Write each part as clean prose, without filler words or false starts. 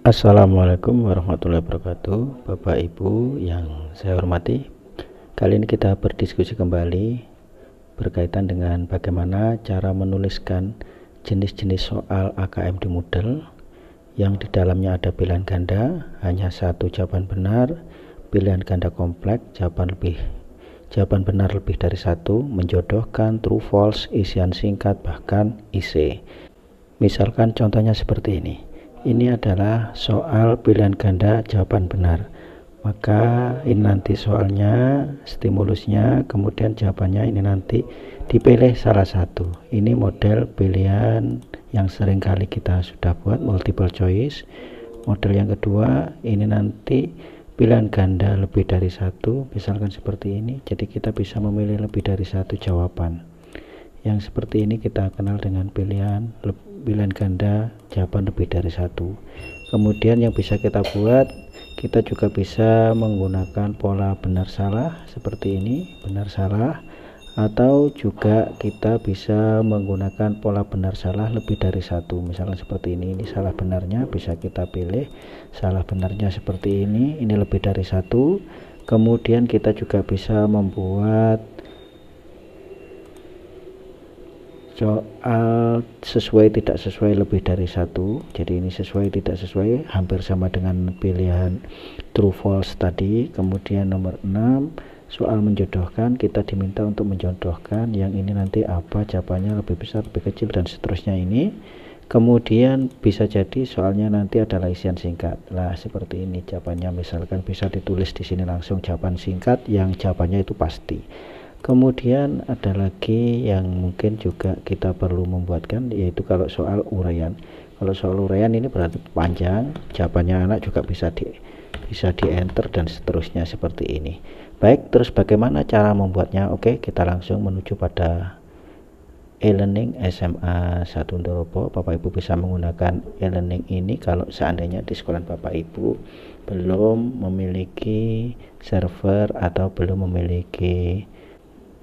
Assalamualaikum warahmatullahi wabarakatuh, Bapak Ibu yang saya hormati. Kali ini kita berdiskusi kembali berkaitan dengan bagaimana cara menuliskan jenis-jenis soal AKM di Moodle yang di dalamnya ada pilihan ganda, hanya satu jawaban benar, pilihan ganda kompleks, jawaban benar lebih dari satu, menjodohkan, true false, isian singkat, bahkan IC. Misalkan contohnya seperti ini. Ini adalah soal pilihan ganda jawaban benar. Maka ini nanti soalnya, stimulusnya, kemudian jawabannya ini nanti dipilih salah satu. Ini model pilihan yang sering kali kita sudah buat, multiple choice. Model yang kedua, ini nanti pilihan ganda lebih dari satu, misalkan seperti ini. Jadi kita bisa memilih lebih dari satu jawaban. Yang seperti ini kita kenal dengan pilihan ganda jawaban lebih dari satu. Kemudian yang bisa kita buat, kita juga bisa menggunakan pola benar salah seperti ini, benar salah, atau juga kita bisa menggunakan pola benar salah lebih dari satu. Misalnya seperti ini salah benarnya bisa kita pilih, salah benarnya seperti ini lebih dari satu. Kemudian kita juga bisa membuat soal sesuai tidak sesuai lebih dari satu. Jadi ini sesuai tidak sesuai hampir sama dengan pilihan true false tadi. Kemudian nomor 6, soal menjodohkan, kita diminta untuk menjodohkan yang ini nanti apa jawabannya, lebih besar, lebih kecil, dan seterusnya ini. Kemudian bisa jadi soalnya nanti adalah isian singkat. Nah, seperti ini jawabannya, misalkan bisa ditulis di sini langsung jawaban singkat yang jawabannya itu pasti. Kemudian ada lagi yang mungkin juga kita perlu membuatkan, yaitu kalau soal uraian. Kalau soal uraian ini berarti panjang, jawabannya anak juga bisa di enter dan seterusnya seperti ini. Baik, terus bagaimana cara membuatnya? Oke, kita langsung menuju pada e-learning SMA 1 Ndorobo. Bapak Ibu bisa menggunakan e-learning ini kalau seandainya di sekolah Bapak Ibu belum memiliki server atau belum memiliki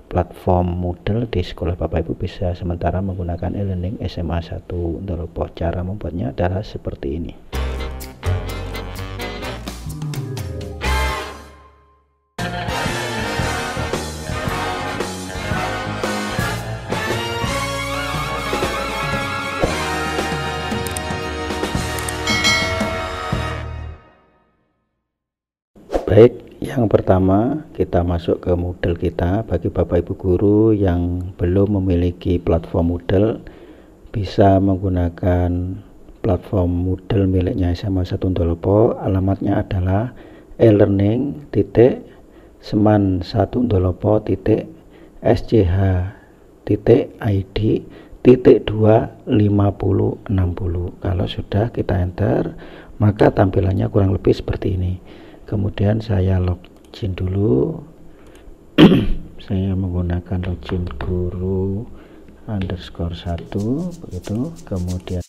platform Moodle. Di sekolah Bapak Ibu bisa sementara menggunakan e-learning SMA 1 Ndorobo. Cara membuatnya adalah seperti ini. Baik, yang pertama kita masuk ke Moodle kita. Bagi Bapak Ibu guru yang belum memiliki platform Moodle, bisa menggunakan platform Moodle miliknya SMA 1 Ndorobo. Alamatnya adalah elearning.seman1ndorobo.sch.id.25060. Kalau sudah kita enter, maka tampilannya kurang lebih seperti ini. Kemudian saya login dulu. Saya menggunakan login guru _1 begitu. Kemudian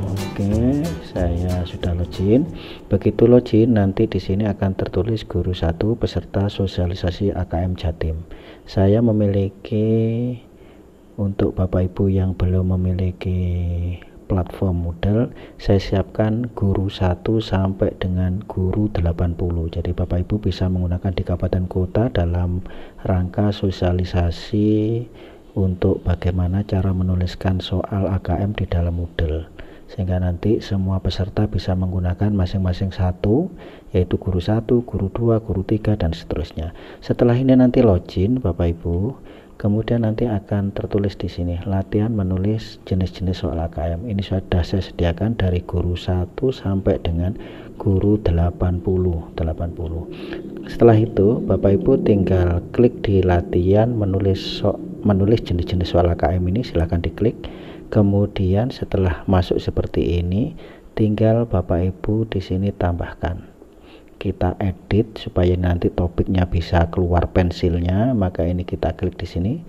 oke, saya sudah login. Begitu login, nanti di sini akan tertulis guru 1 peserta sosialisasi AKM Jatim. Saya memiliki, untuk Bapak Ibu yang belum memiliki platform Moodle, saya siapkan guru 1 sampai dengan guru 80. Jadi Bapak Ibu bisa menggunakan di kabupaten kota dalam rangka sosialisasi untuk bagaimana cara menuliskan soal AKM di dalam Moodle, sehingga nanti semua peserta bisa menggunakan masing-masing satu, yaitu guru 1, guru 2, guru 3, dan seterusnya. Setelah ini nanti login Bapak Ibu, kemudian nanti akan tertulis di sini latihan menulis jenis-jenis soal AKM. Ini sudah saya sediakan dari guru 1 sampai dengan guru 80. Setelah itu Bapak Ibu tinggal klik di latihan menulis jenis-jenis soal AKM ini, silahkan diklik. Kemudian setelah masuk seperti ini, tinggal Bapak Ibu di sini tambahkan. Kita edit supaya nanti topiknya bisa keluar pensilnya, maka ini kita klik di sini,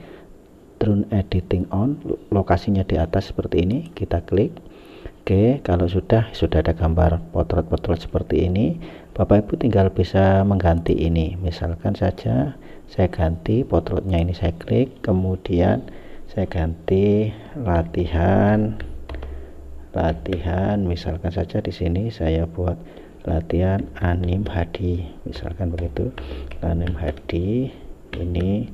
turn editing on, lokasinya di atas seperti ini, kita klik. Oke, kalau sudah ada gambar potret-potret seperti ini, Bapak Ibu tinggal bisa mengganti ini. Misalkan saja saya ganti potretnya ini, saya klik, kemudian saya ganti latihan latihan, misalkan saja di sini saya buat latihan Anim Hadi, misalkan begitu. Anim Hadi ini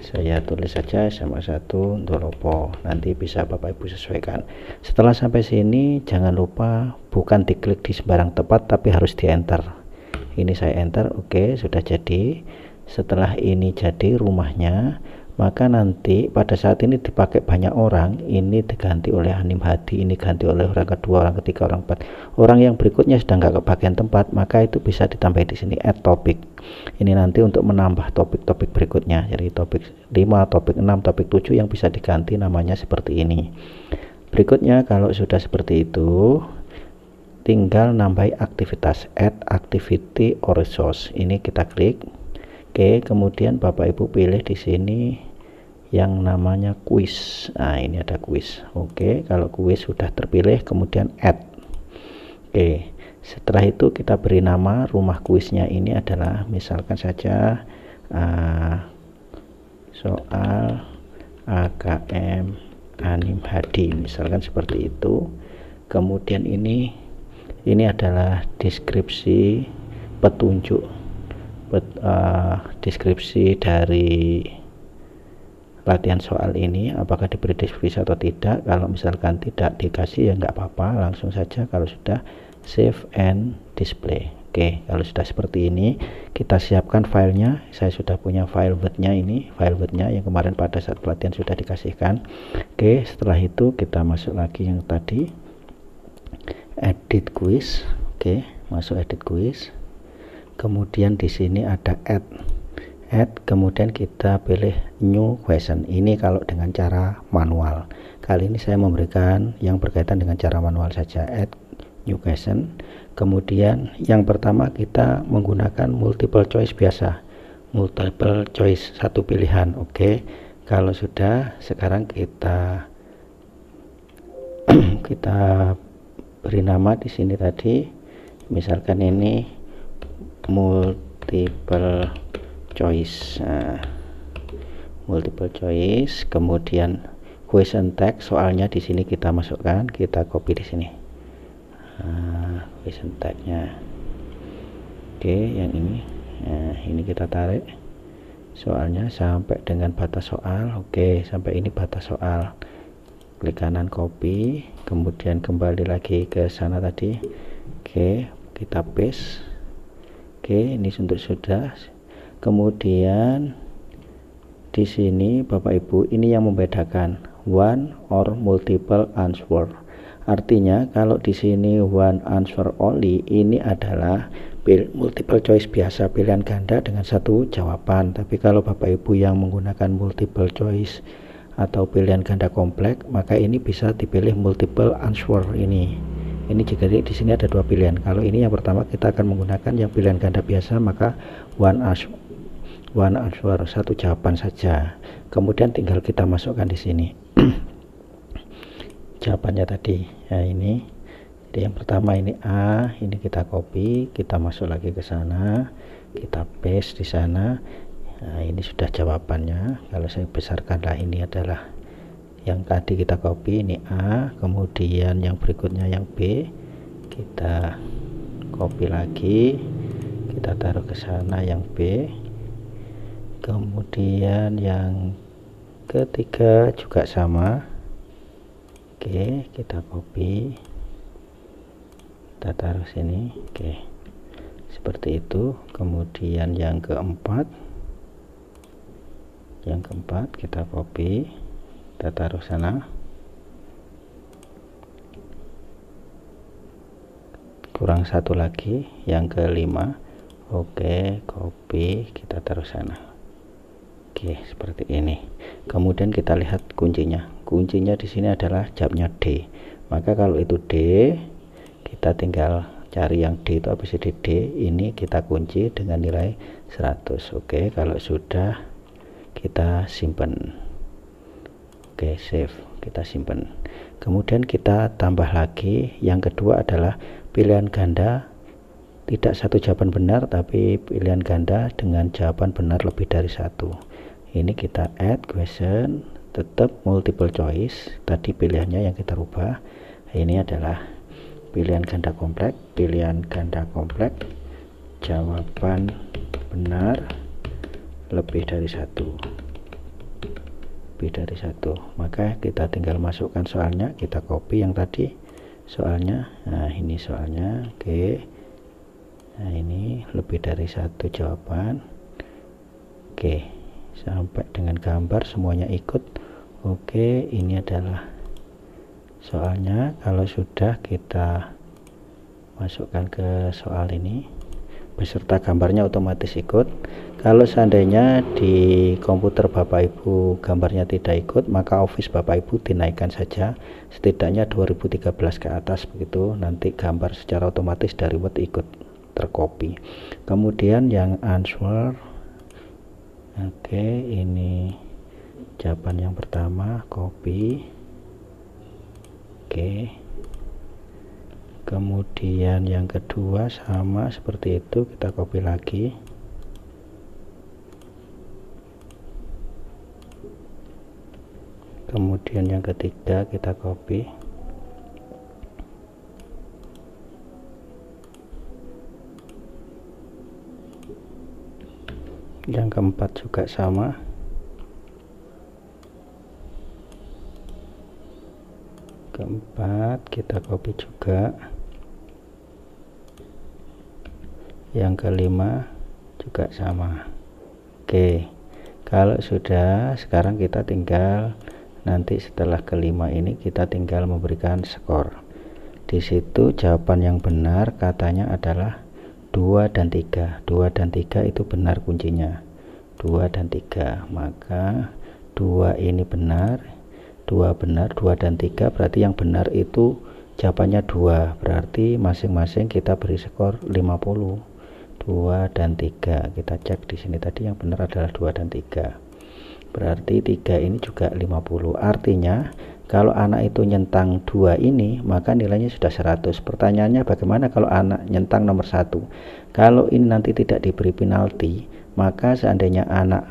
saya tulis saja sama 1 Ndoropo, nanti bisa Bapak Ibu sesuaikan. Setelah sampai sini jangan lupa bukan diklik di sembarang tempat tapi harus di enter. Ini saya enter, oke, sudah jadi. Setelah ini jadi rumahnya, maka nanti pada saat ini dipakai banyak orang, ini diganti oleh Anim Hadi, ini ganti oleh orang kedua, orang ketiga, orang keempat. Orang yang berikutnya sedang nggak kebagian tempat, maka itu bisa ditambah di sini add topic. Ini nanti untuk menambah topik-topik berikutnya, jadi topik 5, topik 6, topik 7 yang bisa diganti namanya seperti ini. Berikutnya kalau sudah seperti itu, tinggal nambahi aktivitas, add activity or resource. Ini kita klik. Oke, kemudian Bapak Ibu pilih di sini yang namanya quiz. Nah, ini ada quiz. Oke, kalau quiz sudah terpilih, kemudian add. Oke, setelah itu kita beri nama rumah kuisnya ini adalah misalkan saja soal AKM Anim Hadi, misalkan seperti itu. Kemudian ini adalah deskripsi petunjuk deskripsi dari latihan soal ini, apakah diberi deskripsi atau tidak. Kalau misalkan tidak dikasih ya nggak apa-apa, langsung saja. Kalau sudah, save and display. Oke, kalau sudah seperti ini kita siapkan filenya. Saya sudah punya file word-nya, ini file word-nya yang kemarin pada saat pelatihan sudah dikasihkan. Oke, setelah itu kita masuk lagi yang tadi, edit quiz. Oke, masuk edit quiz. Kemudian di sini ada add, kemudian kita pilih new question. Ini kalau dengan cara manual. Kali ini saya memberikan yang berkaitan dengan cara manual saja, add new question. Kemudian yang pertama kita menggunakan multiple choice biasa, multiple choice, satu pilihan. Oke, kalau sudah, sekarang kita beri nama di sini tadi, misalkan ini multiple choice. Nah, multiple choice, kemudian question tag, soalnya di sini kita masukkan, kita copy di sini. Question tagnya. Oke, yang ini. Nah, ini kita tarik soalnya sampai dengan batas soal. Oke, sampai ini batas soal. Klik kanan copy, kemudian kembali lagi ke sana tadi. Oke, kita paste. Oke, ini untuk sudah. Kemudian di sini Bapak Ibu, ini yang membedakan one or multiple answer. Artinya kalau di sini one answer only, ini adalah multiple choice biasa, pilihan ganda dengan satu jawaban. Tapi kalau Bapak Ibu yang menggunakan multiple choice atau pilihan ganda kompleks, maka ini bisa dipilih multiple answer ini. Ini jika di sini ada dua pilihan. Kalau ini yang pertama kita akan menggunakan yang pilihan ganda biasa, maka one answer, satu jawaban saja. Kemudian tinggal kita masukkan di sini jawabannya tadi. Ya, ini. Jadi yang pertama ini A, ini kita copy, kita masuk lagi ke sana, kita paste di sana. Nah, ini sudah jawabannya. Kalau saya besarkanlah, ini adalah yang tadi kita copy, ini A, kemudian yang berikutnya yang B, kita copy lagi, kita taruh ke sana yang B, kemudian yang ketiga juga sama. Oke, kita copy, kita taruh sini. Oke, seperti itu. Kemudian yang keempat kita copy, kita taruh sana. Kurang satu lagi, yang kelima. Oke, copy, kita taruh sana. Oke, seperti ini. Kemudian kita lihat kuncinya. Kuncinya di sini adalah jawabnya D. Maka kalau itu D, kita tinggal cari yang D itu ABCD D. Ini kita kunci dengan nilai 100. Oke, kalau sudah kita simpan. Oke, save, kita simpan. Kemudian kita tambah lagi, yang kedua adalah pilihan ganda, tidak satu jawaban benar tapi pilihan ganda dengan jawaban benar lebih dari satu. Ini kita add question, tetap multiple choice, tadi pilihannya yang kita rubah, Ini adalah pilihan ganda kompleks. Pilihan ganda kompleks, jawaban benar lebih dari satu. Lebih dari satu. Maka kita tinggal masukkan soalnya, kita copy yang tadi soalnya. Nah, ini soalnya. Oke. Nah, ini lebih dari satu jawaban. Oke, sampai dengan gambar semuanya ikut. Oke, ini adalah soalnya. Kalau sudah, kita masukkan ke soal ini beserta gambarnya, otomatis ikut. Kalau seandainya di komputer Bapak Ibu gambarnya tidak ikut, maka Office Bapak Ibu dinaikkan saja setidaknya 2013 ke atas, begitu nanti gambar secara otomatis dari Word ikut tercopy. Kemudian yang answer, oke, ini jawaban yang pertama, copy. Oke, kemudian yang kedua sama seperti itu, kita copy lagi. Kemudian yang ketiga kita copy. Yang keempat juga sama. Keempat kita copy juga. Yang kelima juga sama. Oke, kalau sudah, sekarang kita tinggal nanti setelah kelima ini kita tinggal memberikan skor. Di situ jawaban yang benar katanya adalah 2 dan 3. 2 dan 3 itu benar kuncinya. 2 dan 3. Maka 2 ini benar, 2 benar, 2 dan 3 berarti yang benar itu jawabannya 2. Berarti masing-masing kita beri skor 50. 2 dan 3. Kita cek di sini tadi yang benar adalah 2 dan 3. Berarti 3 ini juga 50. Artinya kalau anak itu nyentang 2 ini, maka nilainya sudah 100. Pertanyaannya bagaimana kalau anak nyentang nomor 1? Kalau ini nanti tidak diberi penalti, maka seandainya anak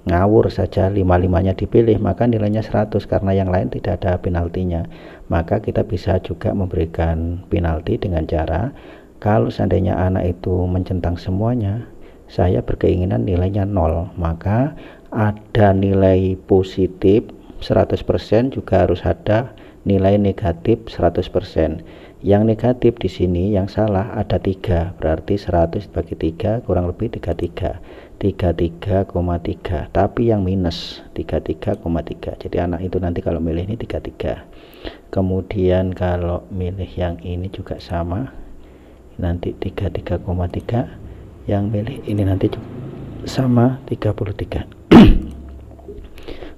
ngawur saja 5-5-nya dipilih, maka nilainya 100 karena yang lain tidak ada penaltinya. Maka kita bisa juga memberikan penalti dengan cara, kalau seandainya anak itu mencentang semuanya, saya berkeinginan nilainya 0, maka ada nilai positif 100%, juga harus ada nilai negatif 100%. Yang negatif di sini yang salah ada 3, berarti 100 bagi 3 kurang lebih 33. 33,3. Tapi yang minus 33,3. Jadi anak itu nanti kalau milih ini 33. Kemudian kalau milih yang ini juga sama, nanti 33,3. Yang milih ini nanti sama 33.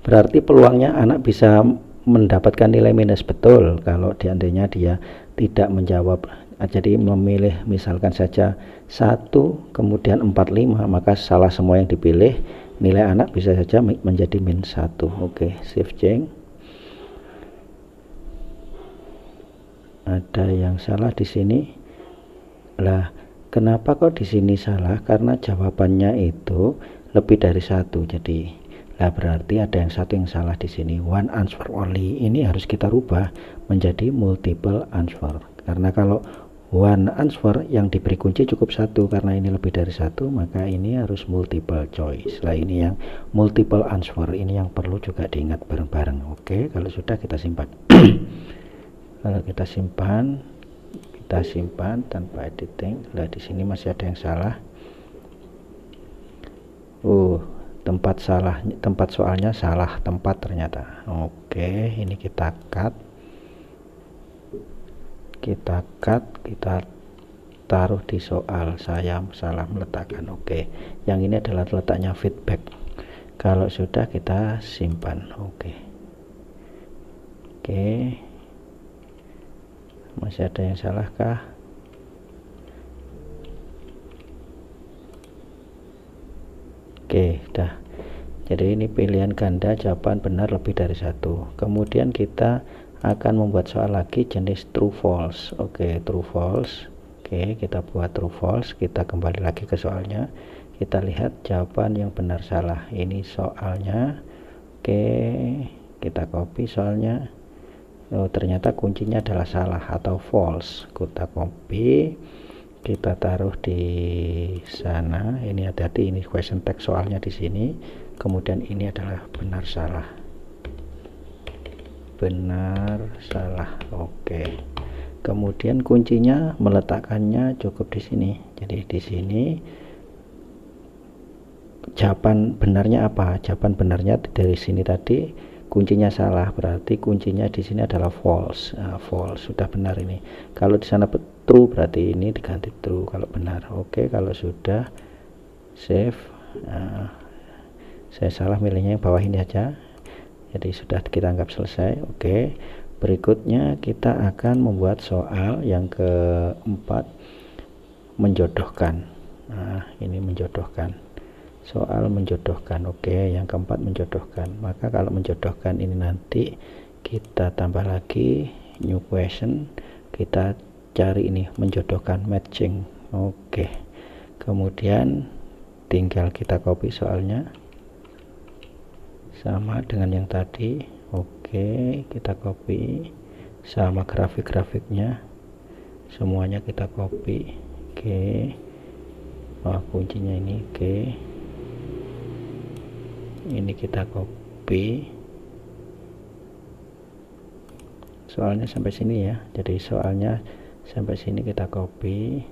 Berarti peluangnya anak bisa mendapatkan nilai minus, betul kalau seandainya dia tidak menjawab. Jadi memilih misalkan saja 1 kemudian 45, maka salah semua yang dipilih, nilai anak bisa saja menjadi minus 1. Oke, save change. Ada yang salah di sini. Lah, kenapa kok di sini salah? Karena jawabannya itu lebih dari 1. Jadi lah berarti ada yang satu yang salah di sini. One answer only ini harus kita rubah menjadi multiple answer. Karena kalau one answer yang diberi kunci cukup 1, karena ini lebih dari 1, maka ini harus multiple choice. Lah ini yang multiple answer, ini yang perlu juga diingat bareng-bareng. Oke, kalau sudah kita simpan. Kalau kita simpan tanpa editing. Lah di sini masih ada yang salah. Tempat soalnya salah tempat ternyata. Oke, ini kita cut, kita taruh di soal. Saya salah meletakkan. Oke, yang ini adalah letaknya feedback. Kalau sudah kita simpan. Oke, masih ada yang salah kah? Oke, dah. Jadi ini pilihan ganda, jawaban benar lebih dari 1. Kemudian kita akan membuat soal lagi jenis true false. Oke, true false. Oke, kita buat true false. Kita kembali lagi ke soalnya. Kita lihat jawaban yang benar salah. Ini soalnya. Oke, kita copy soalnya. Oh, ternyata kuncinya adalah salah atau false. Kita copy, kita taruh di sana. Ini hati-hati, ini question text soalnya di sini. Kemudian ini adalah benar salah. Benar salah. Oke. Kemudian kuncinya meletakkannya cukup di sini. Jadi di sini jawaban benarnya apa? Jawaban benarnya dari sini tadi kuncinya salah, berarti kuncinya di sini adalah false. Nah, false sudah benar ini. Kalau di sana true berarti ini diganti true kalau benar. Oke, kalau sudah save. Nah, saya salah milihnya yang bawah ini aja. Jadi sudah kita anggap selesai. Oke. Berikutnya kita akan membuat soal yang keempat, menjodohkan. Nah, ini menjodohkan. Soal menjodohkan. Oke, yang keempat menjodohkan. Maka kalau menjodohkan ini nanti kita tambah lagi new question, kita cari ini menjodohkan, matching. Oke. Kemudian tinggal kita copy soalnya sama dengan yang tadi. Oke, kita copy sama grafik-grafiknya semuanya kita copy. Oke. Kuncinya ini. Oke, ini kita copy soalnya sampai sini ya. Jadi soalnya sampai sini kita copy.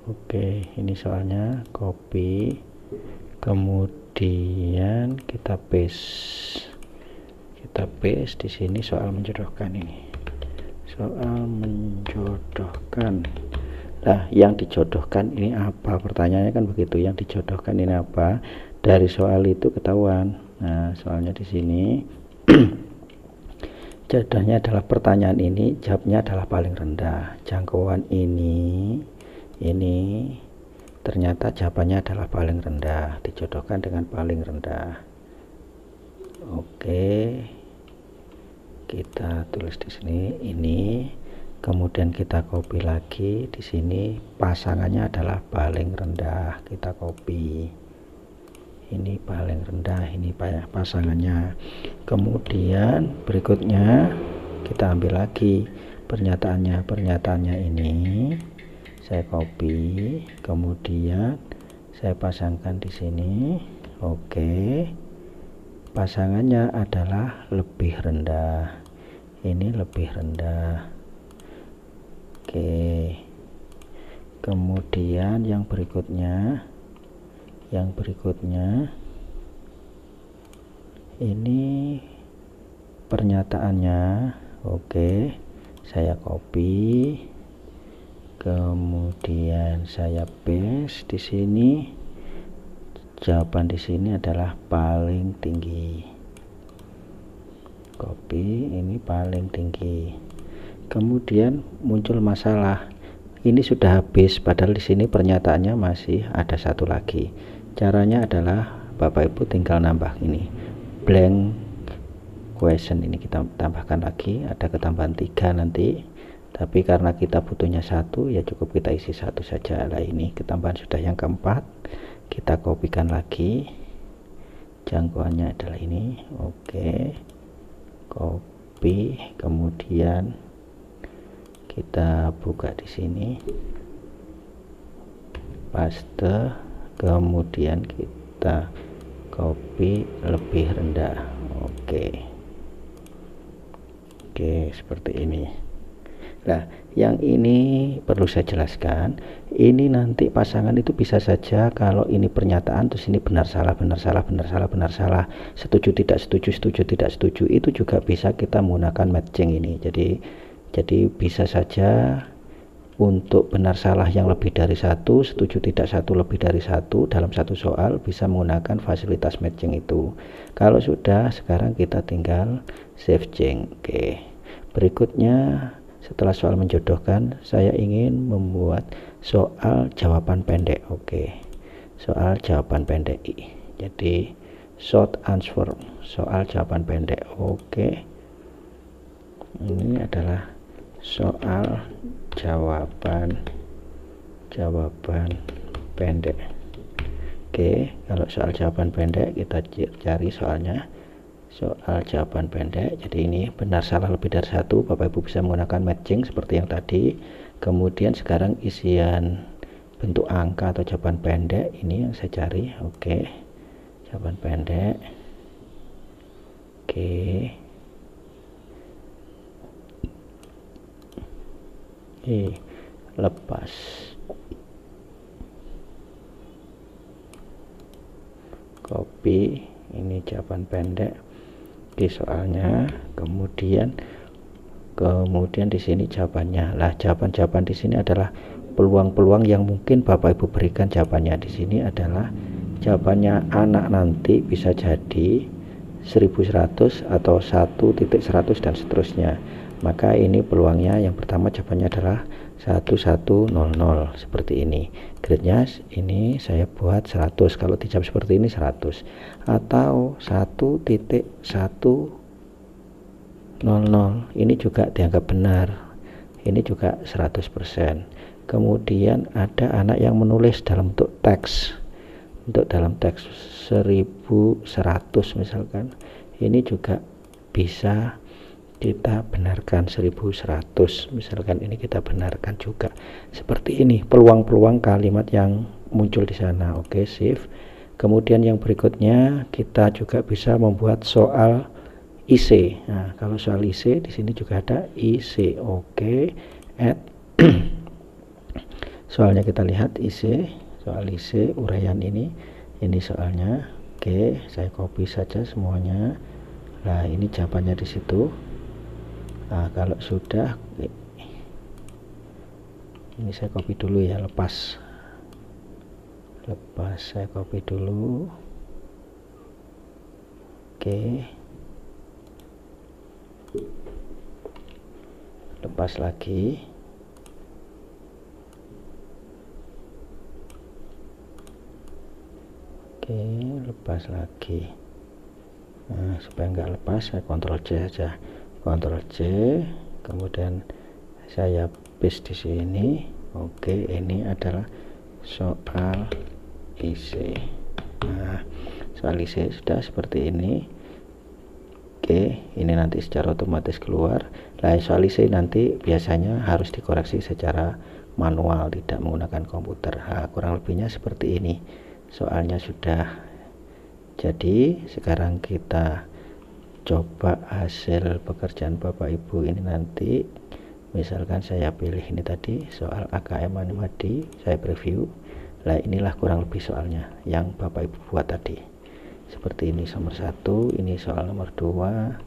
Oke, ini soalnya copy, kemudian kita paste di sini soal menjodohkan ini. Soal menjodohkan. Nah, yang dijodohkan ini apa? Pertanyaannya kan begitu. Yang dijodohkan ini apa? Dari soal itu ketahuan. Nah, soalnya di sini jodohnya adalah pertanyaan ini, jawabnya adalah paling rendah. Jangkauan ini ternyata jawabannya adalah paling rendah, dijodohkan dengan paling rendah. Oke, kita tulis di sini ini, kemudian kita copy lagi di sini pasangannya adalah paling rendah, kita copy ini paling rendah, ini pasangannya. Kemudian berikutnya kita ambil lagi pernyataannya ini saya copy, kemudian saya pasangkan di sini. Oke, pasangannya adalah lebih rendah, ini lebih rendah. Oke, kemudian yang berikutnya ini pernyataannya. Oke, saya copy, kemudian saya paste di sini. Jawaban di sini adalah paling tinggi. Copy, ini paling tinggi. Kemudian muncul masalah. Ini sudah habis, padahal di sini pernyataannya masih ada satu lagi. Caranya adalah Bapak Ibu tinggal nambah ini blank question, ini kita tambahkan lagi, ada ketambahan 3 nanti. Tapi karena kita butuhnya 1, ya cukup kita isi 1 saja. Lah, ini ketambahan sudah yang keempat. Kita kopikan lagi, jangkauannya adalah ini. Oke, copy, kemudian kita buka di sini, paste, kemudian kita copy lebih rendah. Oke, seperti ini. Nah, yang ini perlu saya jelaskan, ini nanti pasangan itu bisa saja kalau ini pernyataan terus ini benar salah, setuju tidak setuju, itu juga bisa kita menggunakan matching ini. Jadi bisa saja untuk benar salah yang lebih dari 1, setuju tidak 1 lebih dari 1 dalam satu soal bisa menggunakan fasilitas matching itu. Kalau sudah, sekarang kita tinggal save change. Oke, berikutnya setelah soal menjodohkan, saya ingin membuat soal jawaban pendek. Oke, soal jawaban pendek. Jadi short answer, soal jawaban pendek. Oke, ini adalah soal jawaban pendek. Oke, kalau soal jawaban pendek kita cari soalnya soal jawaban pendek. Jadi ini benar salah lebih dari satu, Bapak Ibu bisa menggunakan matching seperti yang tadi. Kemudian sekarang isian bentuk angka atau jawaban pendek ini yang saya cari. Oke, jawaban pendek. Oke, lepas. Copy, ini jawaban pendek di soalnya, kemudian di sini jawabannya. Lah, jawaban-jawaban di sini adalah peluang-peluang yang mungkin Bapak Ibu berikan jawabannya. Di sini adalah jawabannya anak nanti bisa jadi 1100 atau 1.100 dan seterusnya. Maka ini peluangnya, yang pertama jawabannya adalah 1100 seperti ini. Grade-nya ini saya buat 100, kalau dijawab seperti ini 100, atau 1.100 ini juga dianggap benar, ini juga 100%. Kemudian ada anak yang menulis dalam bentuk teks, dalam teks 1100 misalkan, ini juga bisa kita benarkan 1100 misalkan, ini kita benarkan juga. Seperti ini peluang-peluang kalimat yang muncul di sana. Oke, save. Kemudian yang berikutnya kita juga bisa membuat soal IC. Nah, kalau soal IC di sini juga ada IC. Oke, add. Soalnya kita lihat IC, soal IC uraian ini soalnya. Oke, saya copy saja semuanya. Nah, ini jawabannya di situ. Nah, kalau sudah, ini saya copy dulu ya, lepas saya copy dulu. Oke, lepas lagi. Oke, lepas lagi. Nah, supaya nggak lepas, saya Ctrl C saja. Ctrl C, kemudian saya paste di sini. Oke, ini adalah soal IC. Nah, soal IC sudah seperti ini. Oke, ini nanti secara otomatis keluar. Nah, soal IC nanti biasanya harus dikoreksi secara manual, tidak menggunakan komputer. Nah, kurang lebihnya seperti ini. Soalnya sudah jadi. Sekarang kita coba hasil pekerjaan Bapak Ibu ini nanti. Misalkan saya pilih ini tadi soal AKM Animadi, saya preview. Nah, inilah kurang lebih soalnya yang Bapak Ibu buat tadi. Seperti ini nomor 1, ini soal nomor 2,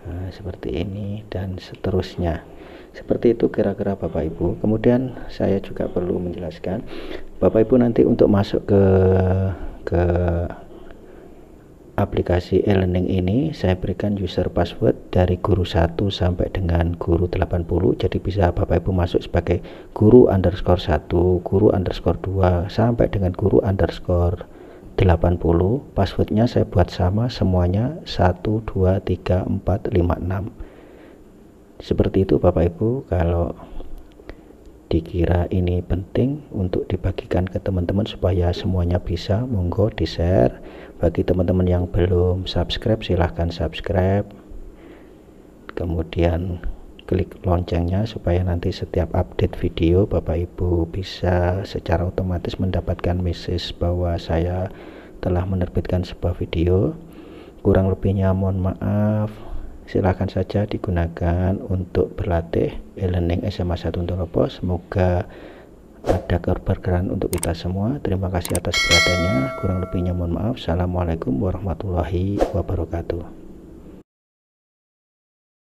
nah, seperti ini dan seterusnya. Seperti itu kira-kira Bapak Ibu. Kemudian saya juga perlu menjelaskan, Bapak Ibu nanti untuk masuk ke aplikasi e-learning ini saya berikan user password dari guru 1 sampai dengan guru 80. Jadi bisa Bapak Ibu masuk sebagai guru _1, guru _2 sampai dengan guru _80. Passwordnya saya buat sama semuanya 1 2 3 4 5 6. Seperti itu Bapak Ibu. Kalau dikira ini penting untuk dibagikan ke teman-teman supaya semuanya bisa, monggo di share. Bagi teman-teman yang belum subscribe, silahkan subscribe, kemudian klik loncengnya supaya nanti setiap update video Bapak Ibu bisa secara otomatis mendapatkan message bahwa saya telah menerbitkan sebuah video. Kurang lebihnya mohon maaf. Silahkan saja digunakan untuk berlatih e-learning SMA 1 Tolopo. Semoga ada keberkahan untuk kita semua. Terima kasih atas perhatiannya. Kurang lebihnya mohon maaf. Assalamualaikum warahmatullahi wabarakatuh.